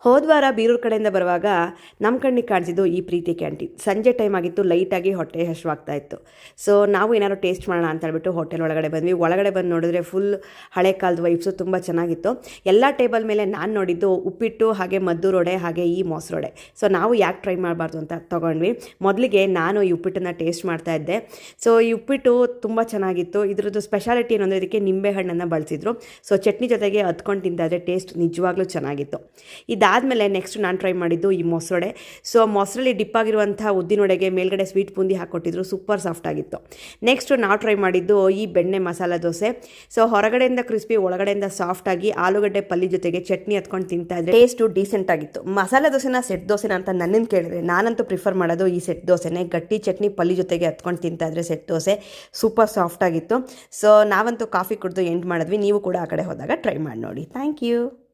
ಹೋದ ವಾರ ಬೀರೂರು ಕಡೆಯಿಂದ ಬರುವಾಗ ನಮ್ಮ ಕಣ್ಣಿಗೆ ಕಾಣಿಸಿದ್ದು ಈ ಪ್ರೀತಿ ಕ್ಯಾಂಟೀನ್. ಸಂಜೆ ಟೈಮ್ ಆಗಿತ್ತು, ಲೈಟಾಗಿ ಹೊಟ್ಟೆ ಹಸಿವಾಗ್ತಾ ಇತ್ತು. ಸೊ ನಾವು ಏನಾದ್ರು ಟೇಸ್ಟ್ ಮಾಡೋಣ ಅಂತ ಹೇಳ್ಬಿಟ್ಟು ಹೋಟೆಲ್ ಒಳಗಡೆ ಬಂದ್ವಿ. ಒಳಗಡೆ ಬಂದು ನೋಡಿದ್ರೆ ಫುಲ್ ಹಳೆ ಕಾಲದ ವೈಬ್ಸು ತುಂಬ ಚೆನ್ನಾಗಿತ್ತು. ಎಲ್ಲ ಟೇಬಲ್ ಮೇಲೆ ನಾನು ನೋಡಿದ್ದು ಉಪ್ಪಿಟ್ಟು, ಹಾಗೆ ಮದ್ದೂರು ವಡೆ, ಹಾಗೆ ಈ ಮೊಸರೊಡೆ. ಸೊ ನಾವು ಯಾಕೆ ಟ್ರೈ ಮಾಡಬಾರ್ದು ಅಂತ ತೊಗೊಂಡ್ವಿ. ಮೊದಲಿಗೆ ನಾನು ಈ ಉಪ್ಪಿಟ್ಟನ್ನು ಟೇಸ್ಟ್ ಮಾಡ್ತಾ ಇದ್ದೆ. ಸೊ ಈ ಉಪ್ಪಿಟ್ಟು ತುಂಬ ಚೆನ್ನಾಗಿತ್ತು. ಇದ್ರದ್ದು ಸ್ಪೆಷಾಲಿಟಿ ಏನಂದರೆ ಇದಕ್ಕೆ ನಿಂಬೆಹಣ್ಣನ್ನು ಬಳಸಿದ್ರು. ಸೊ ಚಟ್ನಿ ಜೊತೆಗೆ ಹತ್ಕೊಂಡು ತಿಂತಾಯಿದ್ರೆ ಟೇಸ್ಟ್ ನಿಜವಾಗ್ಲೂ ಚೆನ್ನಾಗಿತ್ತು. ಇದಾದಮೇಲೆ ನೆಕ್ಸ್ಟ್ ನಾನು ಟ್ರೈ ಮಾಡಿದ್ದು ಈ ಮೊಸರೊಡೆ. ಸೊ ಮೊಸರಲ್ಲಿ ಡಿಪ್ ಆಗಿರುವಂಥ ಉದ್ದಿನೊಡೆಗೆ ಮೇಲ್ಗಡೆ ಸ್ವೀಟ್ ಬೂಂದಿ ಹಾಕ್ಕೊಟ್ಟಿದ್ರು, ಸೂಪರ್ ಸಾಫ್ಟ್ ಆಗಿತ್ತು. ನೆಕ್ಸ್ಟು ನಾವು ಟ್ರೈ ಮಾಡಿದ್ದು ಈ ಬೆಣ್ಣೆ ಮಸಾಲ ದೋಸೆ. ಸೊ ಹೊರಗಡೆಯಿಂದ ಕ್ರಿಸ್ಪಿ, ಒಳಗಡೆಯಿಂದ ಸಾಫ್ಟಾಗಿ ಆಲೂಗಡ್ಡೆ ಪಲ್ಯ ಜೊತೆಗೆ ಚಟ್ನಿ ಹತ್ಕೊಂಡು ತಿಂತಾ ಇದ್ರೆ ಟೇಸ್ಟು ಡೀಸೆಂಟ್ ಆಗಿತ್ತು. ಮಸಾಲೆ ದೋಸೆನ ಸೆಟ್ ದೋಸೆನ ಅಂತ ನನ್ನನ್ನು ಕೇಳಿದ್ರೆ ನಾನಂತೂ ಪ್ರಿಫರ್ ಮಾಡೋದು ಈ ಸೆಟ್ ದೋಸೆನೇ. ಗಟ್ಟಿ ಚಟ್ನಿ ಪಲ್ಯ ಜೊತೆಗೆ ಹತ್ಕೊಂಡು ತಿಂತಾ ಇದ್ರೆ ಸೆಟ್ ದೋಸೆ ಸೂಪರ್ ಸಾಫ್ಟ್ ಆಗಿತ್ತು. ಸೊ ನಾವಂತೂ ಕಾಫಿ ಕುಡಿದು ಎಂಡ್ ಮಾಡಿದ್ವಿ. ನೀವು ಕೂಡ ಆ ಕಡೆ ಹೋದಾಗ ಟ್ರೈ ಮಾಡಿ ನೋಡಿ. Thank you.